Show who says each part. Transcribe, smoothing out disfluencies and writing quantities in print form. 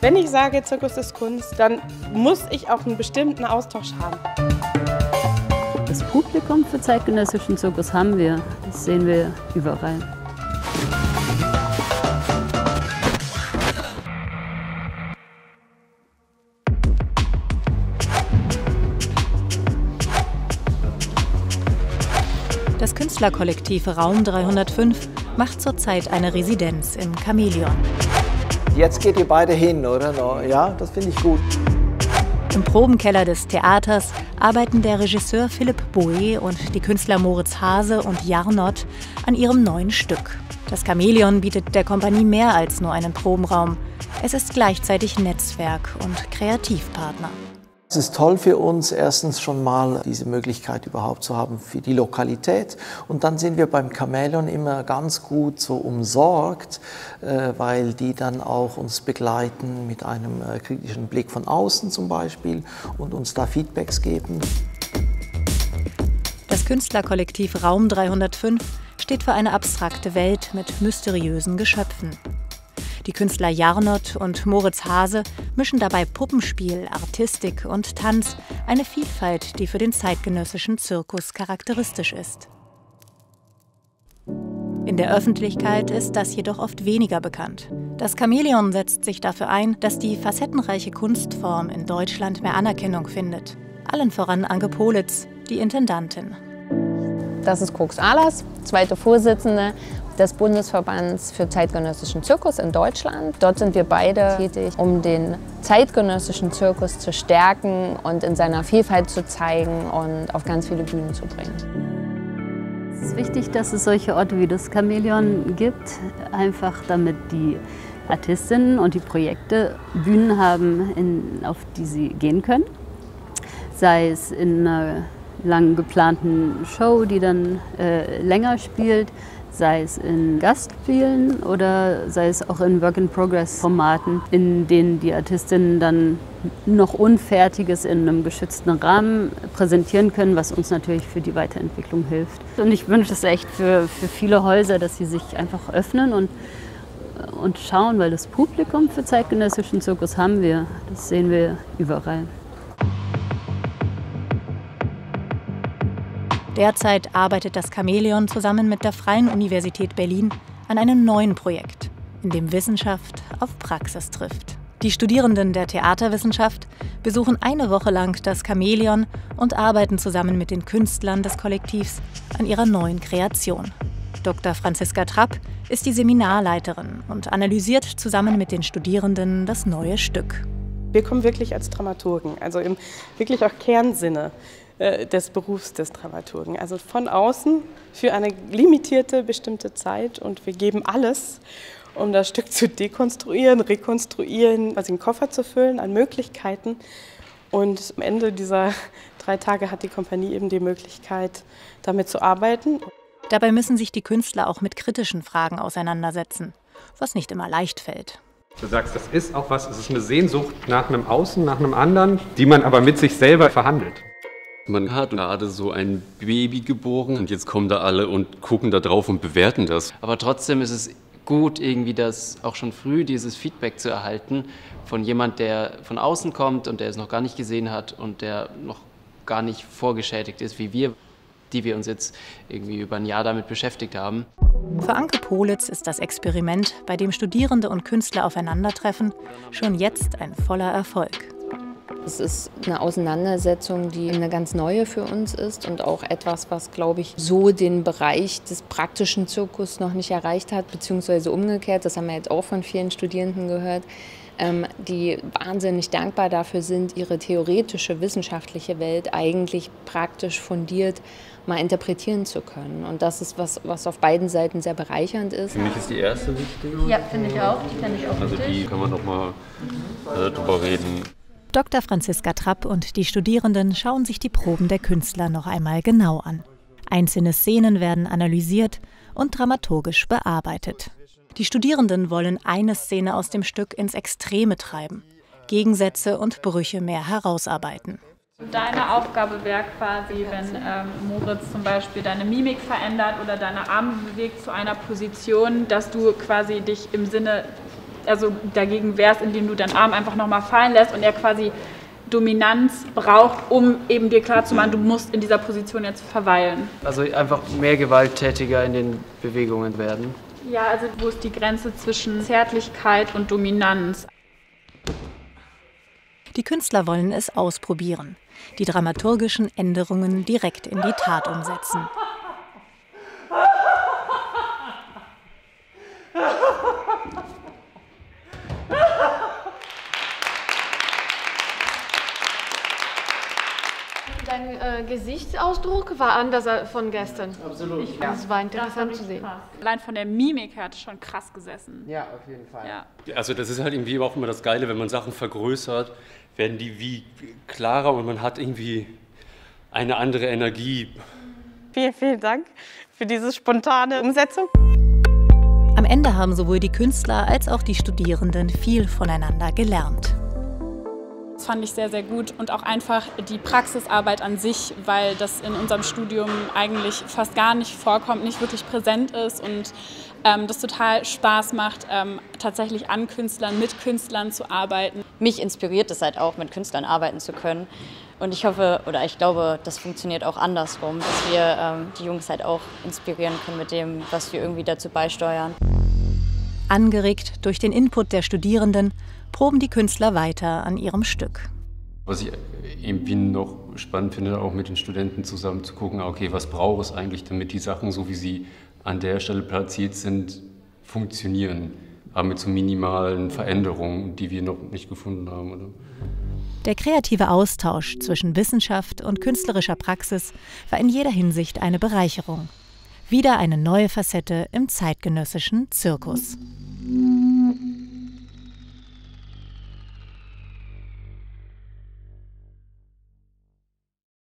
Speaker 1: Wenn ich sage, Zirkus ist Kunst, dann muss ich auch einen bestimmten Austausch haben.
Speaker 2: Das Publikum für zeitgenössischen Zirkus haben wir. Das sehen wir überall.
Speaker 3: Das Künstlerkollektiv Raum 305 macht zurzeit eine Residenz im Chamäleon.
Speaker 4: Jetzt geht ihr beide hin, oder? Ja, das finde ich gut.
Speaker 3: Im Probenkeller des Theaters arbeiten der Regisseur Philipp Boe und die Künstler Moritz Hase und Jarnot an ihrem neuen Stück. Das Chamäleon bietet der Kompanie mehr als nur einen Probenraum. Es ist gleichzeitig Netzwerk und Kreativpartner.
Speaker 4: Es ist toll für uns, erstens schon mal diese Möglichkeit überhaupt zu haben für die Lokalität. Und dann sind wir beim Chamäleon immer ganz gut so umsorgt, weil die dann auch uns begleiten mit einem kritischen Blick von außen zum Beispiel und uns da Feedbacks geben.
Speaker 3: Das Künstlerkollektiv Raum 305 steht für eine abstrakte Welt mit mysteriösen Geschöpfen. Die Künstler Jarnot und Moritz Hase mischen dabei Puppenspiel, Artistik und Tanz, eine Vielfalt, die für den zeitgenössischen Zirkus charakteristisch ist. In der Öffentlichkeit ist das jedoch oft weniger bekannt. Das Chamäleon setzt sich dafür ein, dass die facettenreiche Kunstform in Deutschland mehr Anerkennung findet. Allen voran Anke Politz, die Intendantin.
Speaker 5: Das ist Koks Ahlers, zweite Vorsitzende des Bundesverbands für zeitgenössischen Zirkus in Deutschland. Dort sind wir beide tätig, um den zeitgenössischen Zirkus zu stärken und in seiner Vielfalt zu zeigen und auf ganz viele Bühnen zu bringen.
Speaker 2: Es ist wichtig, dass es solche Orte wie das Chamäleon gibt, einfach damit die Artistinnen und die Projekte Bühnen haben, auf die sie gehen können. Sei es in einer lang geplanten Show, die dann länger spielt, sei es in Gastspielen oder sei es auch in Work-in-Progress-Formaten, in denen die Artistinnen dann noch Unfertiges in einem geschützten Rahmen präsentieren können, was uns natürlich für die Weiterentwicklung hilft. Und ich wünsche es echt für viele Häuser, dass sie sich einfach öffnen und schauen, weil das Publikum für zeitgenössischen Zirkus haben wir. Das sehen wir überall.
Speaker 3: Derzeit arbeitet das Chamäleon zusammen mit der Freien Universität Berlin an einem neuen Projekt, in dem Wissenschaft auf Praxis trifft. Die Studierenden der Theaterwissenschaft besuchen eine Woche lang das Chamäleon und arbeiten zusammen mit den Künstlern des Kollektivs an ihrer neuen Kreation. Dr. Franziska Trapp ist die Seminarleiterin und analysiert zusammen mit den Studierenden das neue Stück.
Speaker 1: Wir kommen wirklich als Dramaturgen, also im wirklich auch Kernsinne des Berufs des Dramaturgen. Also von außen für eine limitierte, bestimmte Zeit und wir geben alles, um das Stück zu dekonstruieren, rekonstruieren, also den Koffer zu füllen an Möglichkeiten. Und am Ende dieser 3 Tage hat die Kompanie eben die Möglichkeit, damit zu arbeiten.
Speaker 3: Dabei müssen sich die Künstler auch mit kritischen Fragen auseinandersetzen, was nicht immer leicht fällt.
Speaker 6: Du sagst, das ist auch was, es ist eine Sehnsucht nach einem Außen, nach einem anderen, die man aber mit sich selber verhandelt.
Speaker 7: Man hat gerade so ein Baby geboren und jetzt kommen da alle und gucken da drauf und bewerten das.
Speaker 8: Aber trotzdem ist es gut, irgendwie das auch schon früh dieses Feedback zu erhalten von jemand, der von außen kommt und der es noch gar nicht gesehen hat und der noch gar nicht vorgeschädigt ist, wie wir, die wir uns jetzt irgendwie über ein Jahr damit beschäftigt haben.
Speaker 3: Für Anke Politz ist das Experiment, bei dem Studierende und Künstler aufeinandertreffen, schon jetzt ein voller Erfolg.
Speaker 5: Es ist eine Auseinandersetzung, die eine ganz neue für uns ist und auch etwas, was, glaube ich, so den Bereich des praktischen Zirkus noch nicht erreicht hat, beziehungsweise umgekehrt, das haben wir jetzt auch von vielen Studierenden gehört, die wahnsinnig dankbar dafür sind, ihre theoretische, wissenschaftliche Welt eigentlich praktisch fundiert mal interpretieren zu können. Und das ist was auf beiden Seiten sehr bereichernd ist.
Speaker 7: Für mich ist die erste wichtig.
Speaker 2: Ja, finde ich auch. Die finde ich auch
Speaker 7: also die kann man noch mal drüber reden.
Speaker 3: Dr. Franziska Trapp und die Studierenden schauen sich die Proben der Künstler noch einmal genau an. Einzelne Szenen werden analysiert und dramaturgisch bearbeitet. Die Studierenden wollen eine Szene aus dem Stück ins Extreme treiben, Gegensätze und Brüche mehr herausarbeiten.
Speaker 9: Deine Aufgabe wäre quasi, wenn Moritz zum Beispiel deine Mimik verändert oder deine Arme bewegt zu einer Position, dass du quasi dich im Sinne also dagegen wehrst, indem du deinen Arm einfach nochmal fallen lässt und er quasi Dominanz braucht, um eben dir klarzumachen, du musst in dieser Position jetzt verweilen.
Speaker 8: Also einfach mehr gewalttätiger in den Bewegungen werden.
Speaker 9: Ja, also wo ist die Grenze zwischen Zärtlichkeit und Dominanz?
Speaker 3: Die Künstler wollen es ausprobieren, die dramaturgischen Änderungen direkt in die Tat umsetzen.
Speaker 10: Dein Gesichtsausdruck war anders als von gestern.
Speaker 8: Absolut.
Speaker 10: Das war interessant zu sehen.
Speaker 9: Allein von der Mimik her hat es schon krass gesessen.
Speaker 8: Ja, auf jeden Fall.
Speaker 9: Ja.
Speaker 7: Also das ist halt irgendwie auch immer das Geile, wenn man Sachen vergrößert, werden die wie klarer und man hat irgendwie eine andere Energie.
Speaker 1: Vielen, vielen Dank für diese spontane Umsetzung.
Speaker 3: Am Ende haben sowohl die Künstler als auch die Studierenden viel voneinander gelernt.
Speaker 9: Das fand ich sehr, sehr gut und auch einfach die Praxisarbeit an sich, weil das in unserem Studium eigentlich fast gar nicht vorkommt, nicht wirklich präsent ist und das total Spaß macht, tatsächlich an Künstlern, mit Künstlern zu arbeiten.
Speaker 11: Mich inspiriert es halt auch, mit Künstlern arbeiten zu können. Und ich hoffe, oder ich glaube, das funktioniert auch andersrum, dass wir die Jungs halt auch inspirieren können mit dem, was wir irgendwie dazu beisteuern.
Speaker 3: Angeregt durch den Input der Studierenden proben die Künstler weiter an ihrem Stück.
Speaker 7: Was ich irgendwie noch spannend finde, auch mit den Studenten zusammen zu gucken, okay, was braucht es eigentlich, damit die Sachen, so wie sie an der Stelle platziert sind, funktionieren, aber mit so minimalen Veränderungen, die wir noch nicht gefunden haben. Oder?
Speaker 3: Der kreative Austausch zwischen Wissenschaft und künstlerischer Praxis war in jeder Hinsicht eine Bereicherung. Wieder eine neue Facette im zeitgenössischen Zirkus.